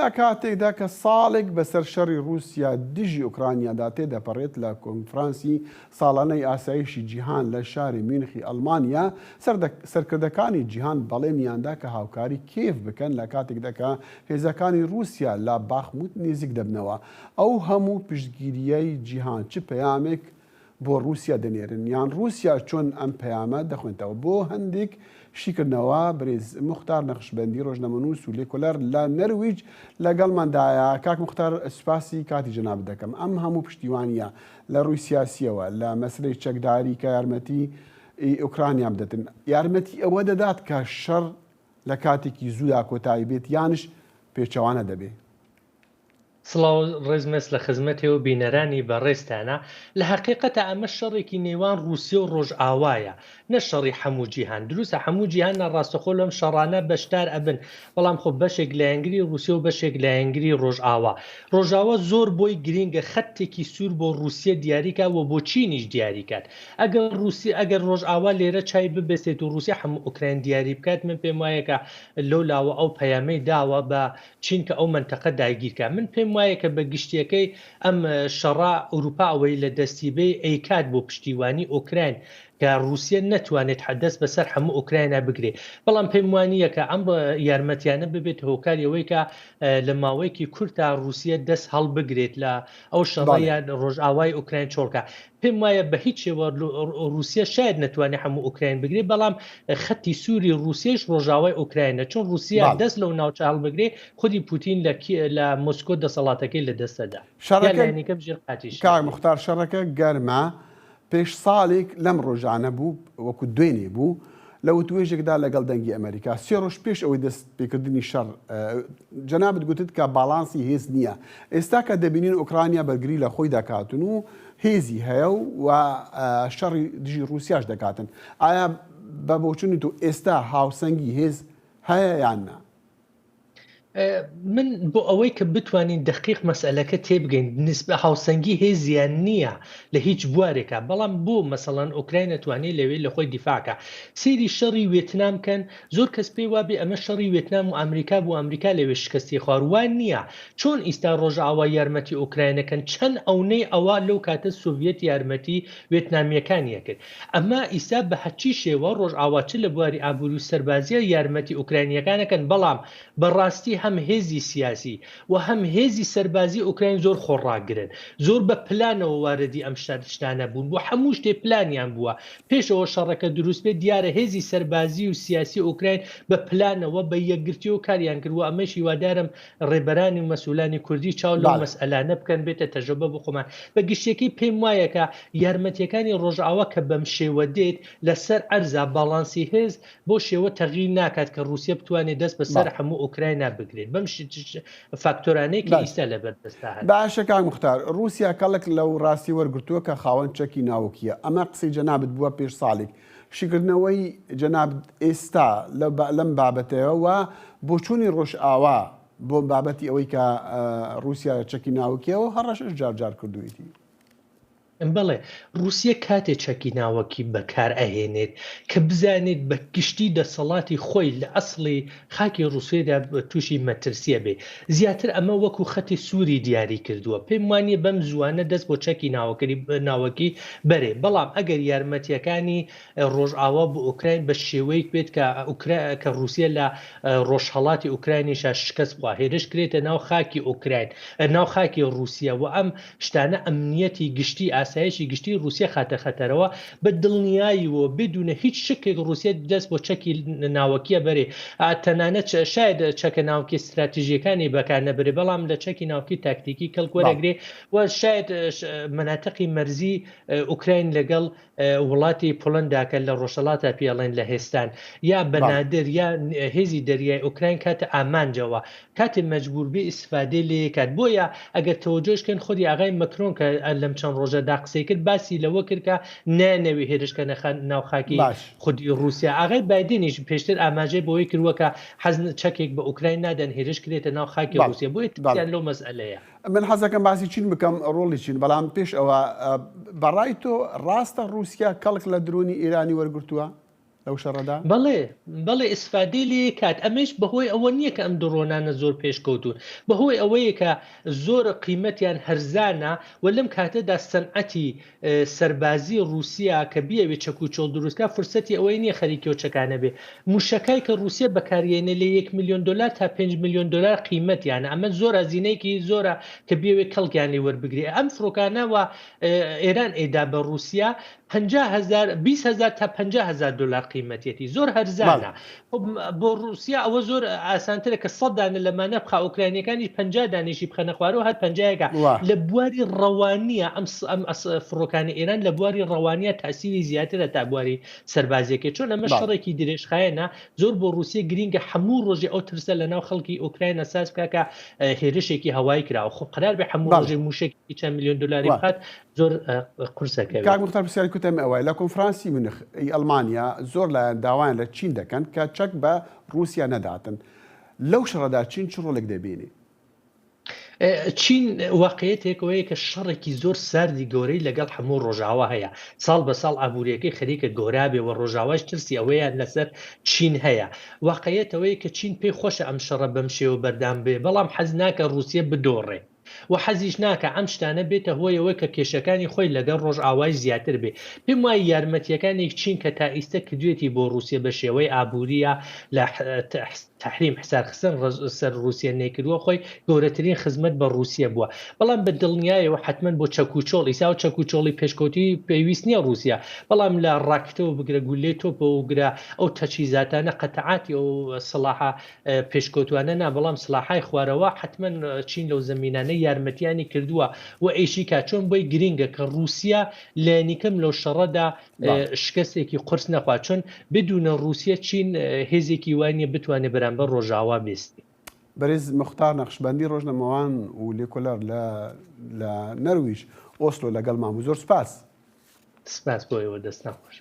لە کاتێکدا کە ساڵێک بەسەر شەڕی رووسیا دژی ئوکرانیادا تێدەپەڕێت لە کۆنفرانسی ساڵانەی ئاسایشی جیهان لە شاری میونخی ئەڵمانیا، سەرکردەکانی جیهان بەڵێنیاندا کە هاوکاری کێف بکەن لە کاتێکدا کە هێزەکانی رووسیا لە باخموت نزیک دەبنەوە. ئەو هەموو پشتگیریەی جیهان چ پەیامێک بۆ رووسیا دەنێرن، یان رووسیا چۆن ئەم پەیامە دەخوێنێتەوە؟ بۆ هەندێک شیکردنەوە برێز مختار نەخشبەندی ڕۆژنەمەنووس و لێکۆلەر لە نەرویج لەگەڵماندایە. کاک مختار، سوپاسی کاتی جەناب دەکەم. ئەم هەموو پشتیوانیە لە ڕووی سیاسیەوە لە مەسلەی چەکداری کە یارمەتی ئوکرانیا بدەن، یارمەتی ئەوە دەدات کە شەڕ لە کاتێکی زوودا کۆتایی بێت یانش پێچەوانە دەبێت؟ سڵاو ڕێزمەس لە خزمەتەوە بینەرانی بەڕێستانە. لە حقیقەتە ئەمە شەڕێکی نێوان رووسیا و ڕۆژئاوایە، نە شەڕی هەموو جیهان. دروستە هەموو جیهان ڕاستەخۆ لەم شەڕانە بەشدار ئەبن، بەڵام خۆ بەشێک لە یانگری رووسیا و بەشێک لە یانگری ڕۆژئاوا. ڕۆژئاوا زۆر بۆی گرینگە خەتێکی سوور بۆ رووسیا دیاریکە و بۆ چینیش دیاریکات. ئەگەر ڕۆژئاوا لێرە چای ببێسێت و رووسیا هەموو ئوکراین دیاری بکات، من پێم وایە کە لەو لاوە ئەو پەیامەی داوە بە چین کە ئەو منتەقە داگیرکە. من پێم وایە کە بە گشتیەکەی ئەم شەڕا ئەوروپا ئەوەی لە دەستیبەی ئەیکات بۆ پشتیوانی ئۆکراین کە رووسیا نەتوانێت حدەست بەسەر هەموو ئۆکراینە بگرێ. بەڵام پێم وانییە کە ئەم یارمەتیانە ببێت هۆکاریەوەی کە لە ماوەیەکی کورتا رووسیا دەست هەڵبگرێت لە ئەو شەڕیان ڕۆژئاوای ئوکراین چۆڵکە. پێم وایە بە هیچ شێوە رووسیا شاید نەتوانێت هەموو ئوکراین بگرێت، بەڵام خەتی سووری رووسیاش ڕۆژاوای ئوکراینە، چون رووسیا دەست لەو ناوچە هەڵبگرێ خودی پوتین لە مۆسکۆ دەسەڵاتەکەی لە دەستەدا. کاک مختار، شەڕەکە گەرمە، پێش ساڵێک لەم ڕۆژانە بوو، وەکو دوێنێ بوو لە وتوێژێکدا لەگەڵ دەنگی ئەمریکا. 3 ڕۆژ پێش ئەوەی دەست پێکردنی شەڕ جەنابەت گوتت کە باڵانسی هێز نییە. ئێستا کە دەبینین ئوکرانیا بەرگری لە خۆی دەکاتن و هێزی هەیە و شەڕی دژی رووسیاش دەکاتن، ئایا بە بۆچوونی تو ئێستا هاوسەنگی هێز هەیە یان نا؟ من بۆ ئەوەی کە بتوانین دقیق مەسئلەکە تێبگەین، نسبە هاوسەنگی هێزیان نییە لە هیچ بوارێکە، بەڵام بۆ مەسەڵەن ئۆکراین نەتوانێت لەوێ لە خۆی دیفاکە. سێری شەڕی وێتنام کەن، زۆر کەس پێی وابێ ئەمە شەڕی وێتنام و ئەمریکا بۆ ئەمریکا لەوێ شکستی خواروان نییە. چۆن ئیستا ڕۆژئاوا یارمەتی ئۆکراینەکەن چەند ئەوەی ئەوە لەو کاتە سۆڤێت یارمەتی وێتنامیەکانیە کرد. ئەمە ئیستا بە هەچی شێوە ڕۆژئاوا چ لە بواری ئابووری و سەربازیە یارمەتی ئوکراینیەکانەکەن، بەڵام بەڕاستی هەم هێزی سیاسی و هەم هێزی سەربازی ئوکراین زۆر خۆڕاگرن، زۆر بە پلانەوە واردی ئەم شتانە بوون، بۆ هەموو شتێ پلانیان بووە. پێشەوە شەڕەکە دروست بێت دیارە هێزی سەربازی و سیاسی ئوکراین بە پلانەوە بە یەکگرتیەوە کاریان کردووە. ئەمەش هیوادارم ڕێبەرانی و مەسئولانی کوردی چاو لەو مەسئلانە بکەن، بێتە تەجربە بۆ خۆمان. بە گشتێکی پێم وایە کە یارمەتیەکانی ڕۆژئاوا کە بەم شێوە دێت لەسەر ئەرزا باڵانسی هێز بۆ شێوە تەغییر ناکات کە رووسیا بتوانێت دەست بەسەر هەموو ئوکراینە بگرێت. بەم فاکتۆرانەی کە ئیستا لەبەردەستا هەن. باشە کاک مختار، رووسیا کەڵک لەو ڕاستی وەرگرتووە کە خاوەن چەکی ناوەکیە. ئەمە قسەی جەنابەت بووە پێش ساڵێک. شیکردنەوەی جەناب ئێستا لەم بابەتەوە و بۆچوونی ڕۆژئاوا بۆ بابەتی ئەوەی کە رووسیا چەکی ناوەکیەوە هەڕەشش جار کردوویەتی. بەڵێ رووسیا کاتێ چەکی ناوەکی بەکار ئەهێنێت کە بزانێت بە گشتی دەسەڵاتی خۆی لە ئەسڵی خاکی رووسیادا تووشی مەترسیە بێ. زیاتر ئەمە وەکو خەتی سووری دیاری کردووە. پێم وانیە بەم زوانە دەست بۆ چەکی ناوەکی بەرێ. بەڵام ئەگەر یارمەتیەکانی ڕۆژئاوا بۆ ئوکراین بە شێوەیەک بێت کە رووسیا لە ڕۆژهەڵاتی ئوکراینیشا شکست بخوا، هێرش کرێتە ناو خاکی ئوکراین، ناو خاکی رووسیا، و ئەم شتانە ئەمنیەتی گشتی ئاسایشی گشتی رووسیا خاتە خەتەرەوە، بە دڵنیاییەوە بدونە هیچ شکێک رووسیا دەست بۆ چەکی ناوەکیە بەرێ. تەنانەت شاید چەکە ناوکی استراتیژیەکانی بەکار نەبرێ، بەڵام لە چەکی ناوکی تاکتیکی کەڵکوەرەگرێ و شاید مناتقی مەرزی ئوکراین لەگەڵ وڵاتی پۆڵەنداکە لە ڕۆژهەڵاتە پێڵێن لە هێستان یا بەنادر یا هێزی دەریای ئوکراین کاتە ئامانجەوە، کاتێ مەجبور بێ ئیسفادێ لێ کات. بۆیە ئەگەر تەوەجۆشکەن خودی ئاغای مەکرۆن کە لەم چەند ڕۆژەدا قسەی کرد، باسی لەوە کرد کە نانەوێ هێرشکە ناوخاکی خودی رووسیا. ئاغای بایدنیش پێشتر ئاماژەی بۆی کردووە کە حەزن چەکێک بە ئوکراین نادەن هێرش کرێتە ناو خاکی رووسیا. بۆیە تیان لەو مەسئلەیە. من حەزەکەم باسی چین بکەم، ڕۆڵی چین، بەڵام پێش ئەوە بەڕای تۆ ڕاستە رووسیا کەڵک لە درۆنی ئێرانی وەرگرتووە؟ لەو شەڕەدا؟ بەڵێ ئیسفادەی لێ کات ئەمەش بەهۆی ئەوە نییە کە ئەم درۆنانە زۆر پێشکەوتون بەهۆی ئەوەیە کە زۆر قیمەتیان هەرزانە و لەم کاتەدا سەنعەتی سەربازی رووسیا کە بیاوێت چەک و چۆڵ دروستکە فرسەتی ئەوەی نییە خەریکەوچەکانە بێ موشەکەی کە رووسیا بەکارێنە لە 1 میلیۆن دلار تا 5 میلیۆن دلار قیمەتیانە ئەمە زۆر زینەیەکی زۆرە کە بێوێت کەڵکیانی وەربگری ئەم فرۆکانەوە ئێران ئێدا بە رووسیا 20,000 تا 50,000 دلار قیمەتێتی زۆر هەرزانە بۆ رووسیا ئەوە زۆر ئاسانترە کە 100 دانە لەمانە بخە ئوکرانیەکانی 50 دانیشی بخەنە خوارەوە هەر 50 لە بواری ڕەوانیە ئەم فڕۆکانی ئێران لە بواری ڕەوانیە تاسیری زیاترە تا بواری سەربازیەکە چۆن ئەمە شەڕێکی درێژخایەنە زۆر بۆ رووسیا گرینگە هەموو ڕۆژێ ئەو ترسە لەناو خەڵکی ئوکراینە ساز بکە هێرشێکی هەوای کراوە خۆ قرار بێ هەموو ڕۆژێ موشێکی چەند میلیۆن دلاری بخات زۆر قورسەکە مختار پرسیاری کوتەمە ئەوەی لە کۆنفرانسی مونخ ئەڵمانیا زۆر لە داوایان لە چین دەکەن کە چەک بە رووسیا نەداتن لەو شەڕەدا چین چ ڕۆڵێک دەبینێ؟ چین واقعەتێکەوەیە کە شەڕێکی زۆر ساردی گەورەی لەگەڵ هەموو ڕۆژاوا هەیە ساڵ بە ساڵ ئابوووریەکەی خەریکە گۆرابێ و ڕۆژاواش ترسی ئەوەیان لەسەر چین هەیە واقعەتەوەی کە چین پێی خۆشە ئەم شەڕە بەم شێوە بەردام بێ بەڵام حەز ناکە رووسیا بدۆڕێ و حەزیش ناکە ئەم شتانە بێتە هۆیەوەی کە کێشەکانی خۆی لەگەڵ ڕۆژ ئاوای زیاتر بێ پێم وایە یارمەتیەکانێک چین کە تا ئیستا کردوێتی بۆ رووسیا بە شێوەی ئابووریە لە تحریم حسارخستن سەر رووسیا نێکردووە خۆی گەورەترین خزمەت بە رووسیا بووە بەڵام بە دڵنیایەوە حتمما بۆ چەکوچۆڵ ئیسا و چەکوچۆڵی پێشکەوتی پێویست نییە رووسیا بەڵام لە ڕاکتەوە بگرە گولێ تۆپە وگرە ئەو تەچیزاتانە قەتەعاتی ئەو سلاحە پێشکەوتوانە نا بەڵام سلاحای خوارەوە حتمما چین لەو زەمینانە یارمەتیانی کردووە و ئەیشی کا چۆن بۆی گرینگە کە رووسیا لە نیکەم لەو شەڕەدا شکستێکی قرس نەخوا چۆن بدونە رووسیا چین هێزێکی وانە بتوانێت بەرامبەر ڕۆژاوا بیستی بەرز مختار نەخشبەندی ڕۆژنەمەوان و لێکۆلەر لە نەرویج ئۆسلۆ لەگەڵ مام زۆر سپاس بۆیەوە دەست نەخۆش